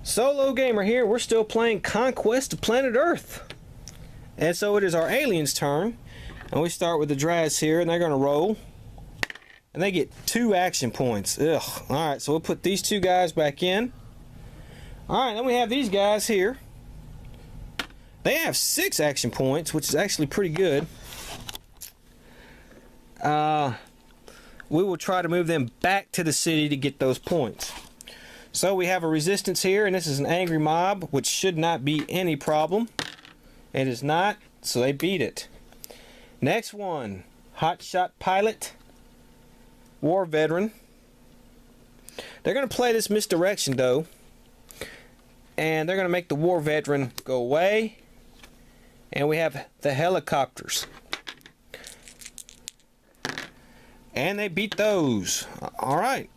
SoloGamer here. We're still playing Conquest of Planet Earth. And so it is our aliens' turn. And we start with the Draz here, and they're going to roll. And they get 2 action points. Ugh. Alright, so we'll put these 2 guys back in. Alright, then we have these guys here. They have 6 action points, which is actually pretty good. We will try to move them back to the city to get those points. So we have a resistance here, and this is an angry mob, which should not be any problem. It is not, so they beat it. Next one, hotshot pilot, war veteran. They're going to play this misdirection though, and they're going to make the war veteran go away. And we have the helicopters. And they beat those. Alright.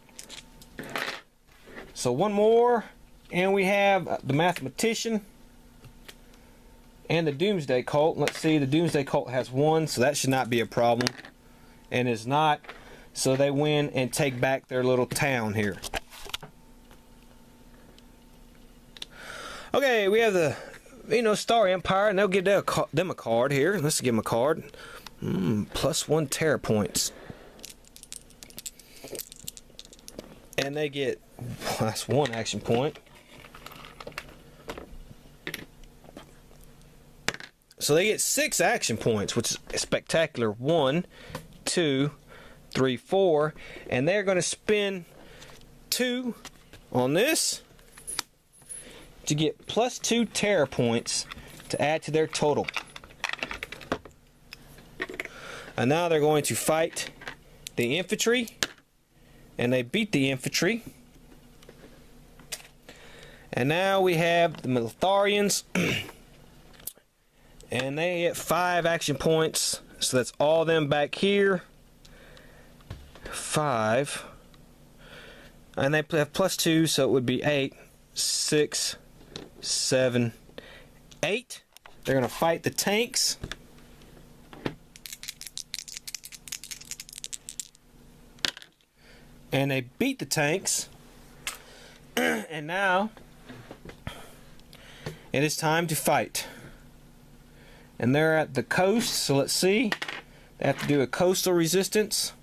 So one more. And we have the mathematician. And the doomsday cult. Let's see, the doomsday cult has 1, so that should not be a problem. And it's not. So they win and take back their little town here. Okay, we have the Star Empire, and they'll give them a card here. Let's give them a card. +1 terror points. And they get, that's 1 action point. So they get 6 action points, which is spectacular. 1, 2, 3, 4. And they're going to spend 2 on this to get +2 terror points to add to their total. And now they're going to fight the infantry. And they beat the infantry. And now we have the Militharians. And they get 5 action points. So that's all them back here. 5. And they have +2, so it would be 8, 6, 7, 8. They're going to fight the tanks. And they beat the tanks. And now it is time to fight. And they're at the coast, so let's see. They have to do a coastal resistance.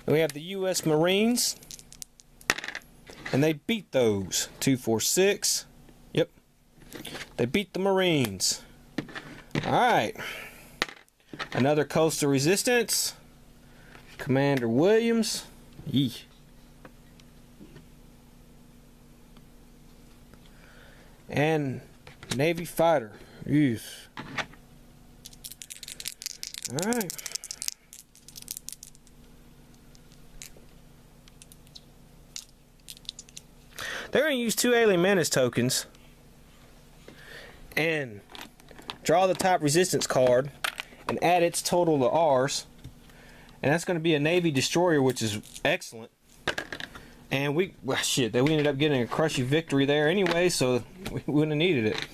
And we have the U.S. Marines. And they beat those. 2, 4, 6. Yep. They beat the Marines. Alright. Another coastal resistance. Commander Williams. Yee. And Navy fighter. Yes. Alright. They're going to use 2 alien menace tokens and draw the top resistance card and add its total to ours. And that's going to be a Navy destroyer, which is excellent. And we ended up getting a crushing victory there anyway, so we wouldn't have needed it.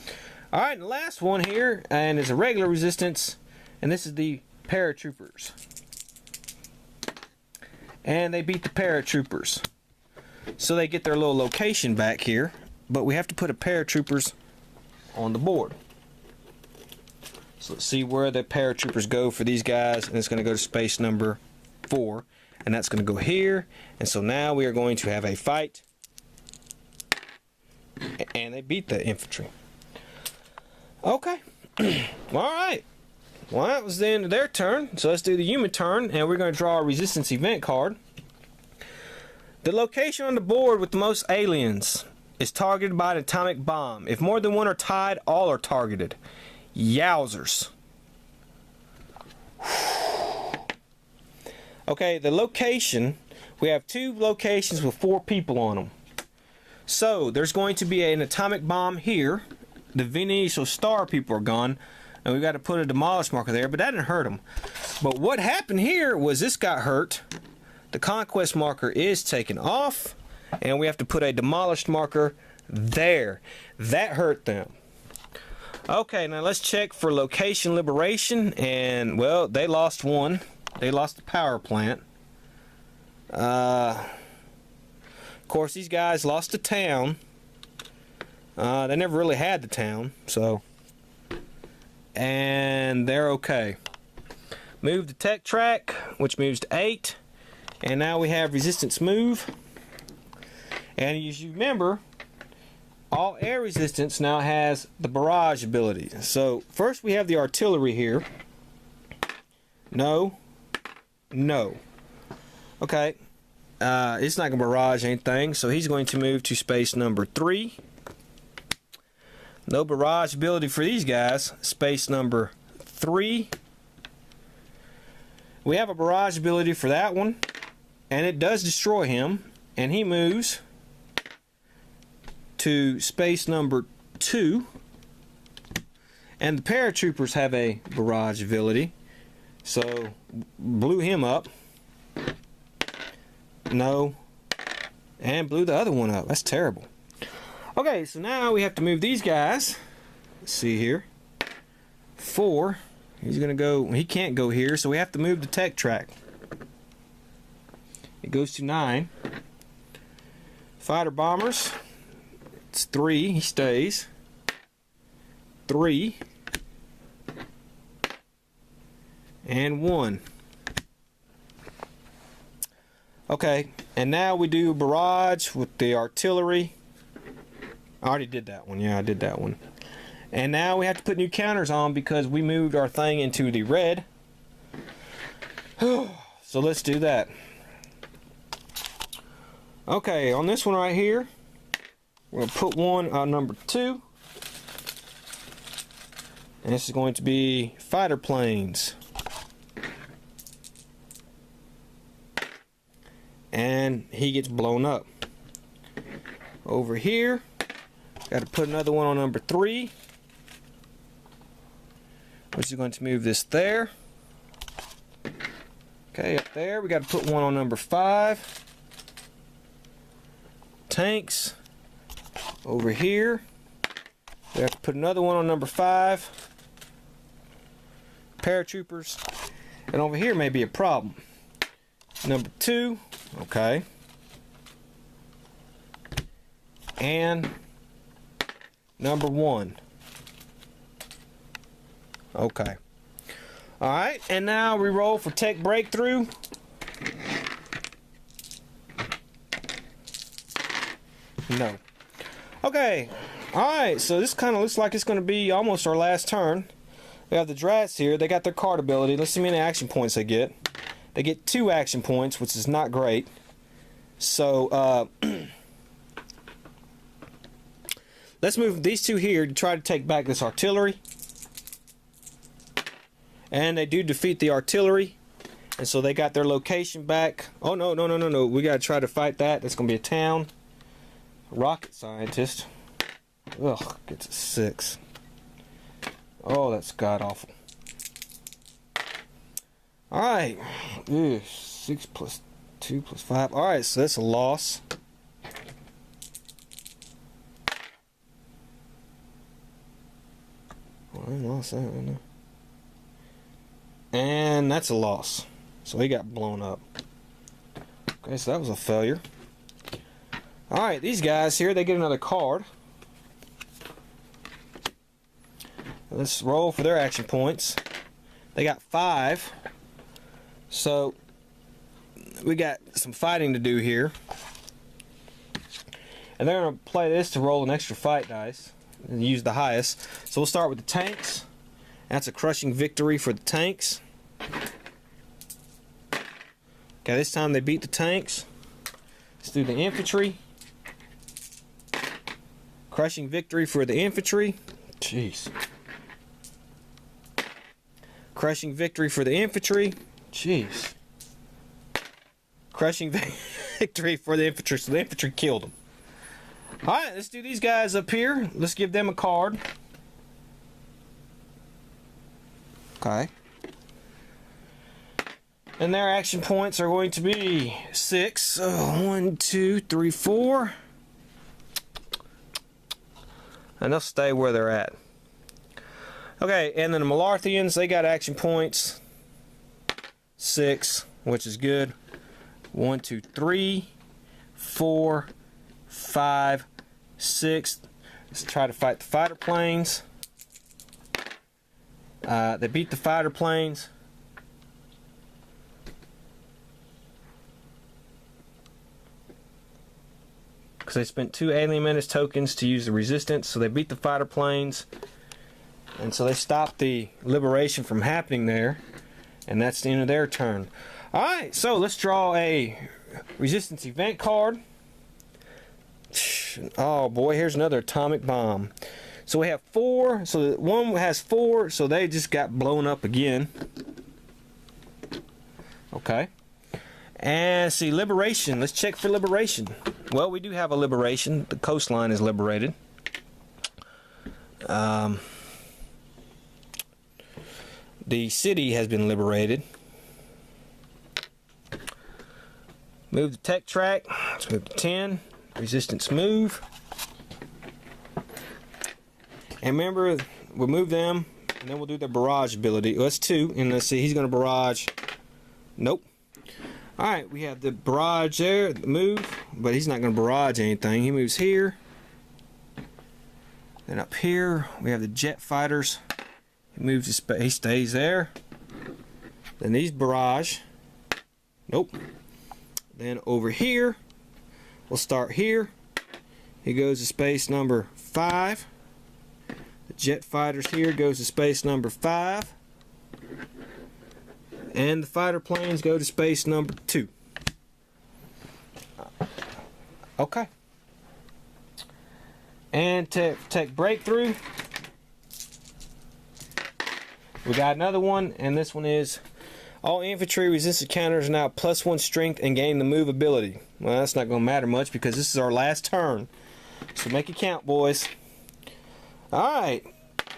Alright, and the last one here, and is a regular resistance, and this is the paratroopers. And they beat the paratroopers. So they get their little location back here, but we have to put a paratroopers on the board. So let's see where the paratroopers go for these guys, and it's going to go to space number 4. And that's going to go here. And so now we are going to have a fight. And they beat the infantry. Okay. Alright. Well, that was the end of their turn. So let's do the human turn. And we're going to draw a resistance event card. The location on the board with the most aliens is targeted by an atomic bomb. If more than 1 are tied, all are targeted. Yowzers. Okay, the location, we have 2 locations with 4 people on them. So, there's going to be an atomic bomb here. The Venetian star people are gone. And we've got to put a demolish marker there, but that didn't hurt them. But what happened here was this got hurt. The conquest marker is taken off. And we have to put a demolished marker there. That hurt them. Okay, now let's check for location liberation. And, well, they lost 1. They lost the power plant. Of course, these guys lost the town. They never really had the town, so. And they're okay. Move the tech track, which moves to 8. And now we have resistance move. And as you remember, all air resistance now has the barrage ability. So first we have the artillery here. No. No. Okay. It's not going to barrage anything, so he's going to move to space number 3. No barrage ability for these guys. Space number 3. We have a barrage ability for that one, and it does destroy him, and he moves to space number 2. And the paratroopers have a barrage ability, so blew him up. No. And blew the other one up. That's terrible. Okay, so now we have to move these guys. Let's see here. 4. He's going to go. He can't go here, so we have to move the tech track. It goes to 9. Fighter bombers. It's 3. He stays. 3. And 1. Okay, and now we do barrage with the artillery. I already did that one. Yeah, I did that one. And now we have to put new counters on because we moved our thing into the red. So let's do that. Okay, on this one right here, we're going to put one on number 2. And this is going to be fighter planes. And he gets blown up. Over here, got to put another one on number 3, which is going to move this there. Okay, up there, we got to put one on number 5. Tanks. Over here, we have to put another one on number 5. Paratroopers. And over here may be a problem. Number 2. Okay. And number 1. Okay. Alright, and now we roll for tech breakthrough. No. Okay. Alright, so this kind of looks like it's going to be almost our last turn. We have the Drats here. They got their card ability. Let's see how many action points they get. They get 2 action points, which is not great. So, let's move these 2 here to try to take back this artillery. And they do defeat the artillery. And so they got their location back. Oh, no, no, no, no, no. We got to try to fight that. That's going to be a town. Rocket scientist. Ugh, gets a 6. Oh, that's god-awful. Alright, 6 plus 2 plus 5. Alright, so that's a loss. Well, I lost that right now. And that's a loss. So he got blown up. Okay, so that was a failure. Alright, these guys here, they get another card. Let's roll for their action points. They got 5. So, we got some fighting to do here. And they're going to play this to roll an extra fight dice. And use the highest. So we'll start with the tanks. That's a crushing victory for the tanks. Okay, this time they beat the tanks. Let's do the infantry. Crushing victory for the infantry. Jeez. Crushing victory for the infantry. Jeez. Crushing victory for the infantry. So the infantry killed them. Alright, let's do these guys up here. Let's give them a card. Okay. And their action points are going to be 6. 1, 2, 3, 4. And they'll stay where they're at. Okay, and then the Malarthians, they got action points 6, which is good. 1, 2, 3, 4, 5, 6. Let's try to fight the fighter planes. They beat the fighter planes. Because they spent 2 alien menace tokens to use the resistance, so they beat the fighter planes. And so they stopped the liberation from happening there. And that's the end of their turn. Alright, so let's draw a resistance event card. Oh boy, here's another atomic bomb. So we have 4, so one has 4, so they just got blown up again. Okay. And see, liberation. Let's check for liberation. Well, we do have a liberation. The coastline is liberated. The city has been liberated. Move the tech track. Let's move to 10. Resistance move. And remember, we'll move them, and then we'll do the barrage ability. Well, that's 2, and let's see, he's going to barrage. Nope. Alright, we have the barrage there, the move, but he's not going to barrage anything. He moves here. Then up here, we have the jet fighters. He moves to space, he stays there. Then these barrage. Nope. Then over here, we'll start here. He goes to space number 5. The jet fighters here goes to space number 5. And the fighter planes go to space number 2. Okay. And tech breakthrough. We got another one, and this one is all infantry resistance counters are now +1 strength and gain the move ability. Well, that's not going to matter much because this is our last turn. So make it count, boys. Alright.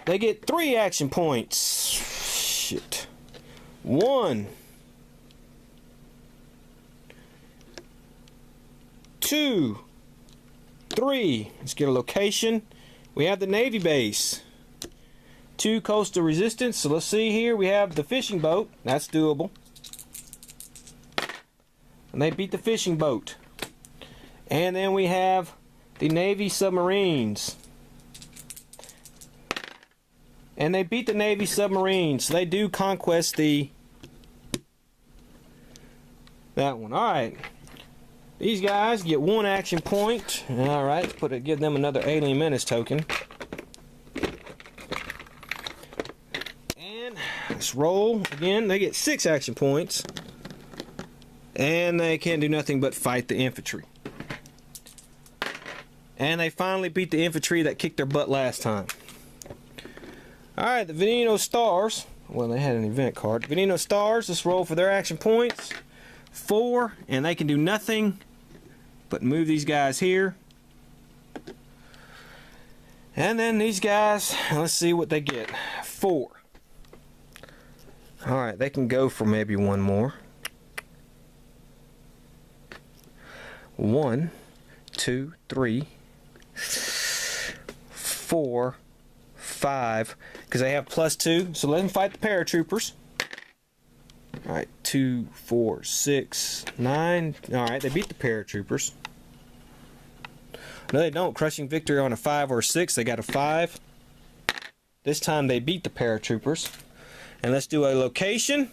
They get 3 action points. Shit. 1. 2. 3. Let's get a location. We have the Navy base. 2 coastal resistance. So let's see here. We have the fishing boat. That's doable. And they beat the fishing boat. And then we have the Navy submarines. And they beat the Navy submarines. So they do conquest that one. Alright. These guys get 1 action point. Alright, give them another alien menace token. And let's roll again. They get 6 action points. And they can't do nothing but fight the infantry. And they finally beat the infantry that kicked their butt last time. Alright, the Veneno Stars. Well, they had an event card. Veneno Stars, let's roll for their action points. 4, and they can do nothing but move these guys here. And then these guys, let's see what they get. 4. Alright, they can go for maybe 1 more. 1, 2, 3, 4, 5, because they have +2, so let them fight the paratroopers. Alright, 2, 4, 6, 9. Alright, they beat the paratroopers. No, they don't. Crushing victory on a 5 or a 6. They got a 5. This time they beat the paratroopers. And let's do a location.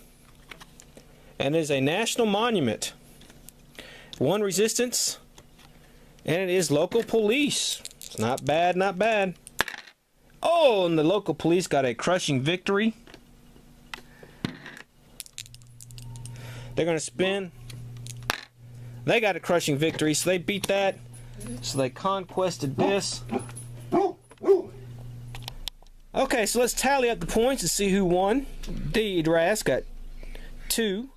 And it is a national monument. 1 resistance. And it is local police. It's not bad, not bad. Oh, and the local police got a crushing victory. They're going to spin. They got a crushing victory, so they beat that. So they conquested this. Okay, so let's tally up the points and see who won. The Dras got 2,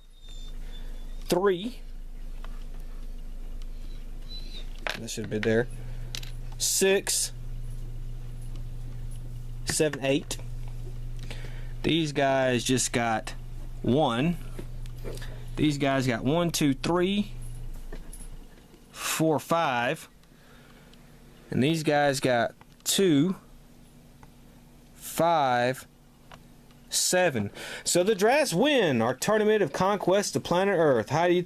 3. That should have been there. 6, 7, 8. These guys just got 1. These guys got 1, 2, 3, 4, 5. And these guys got 2, 5, 7. So the Dras win our tournament of conquest of planet Earth. How do you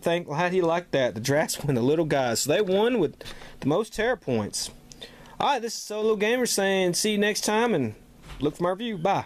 like that? The Dras win, the little guys. So they won with the most terror points. Alright, this is SoloGamer saying see you next time and look for my review. Bye.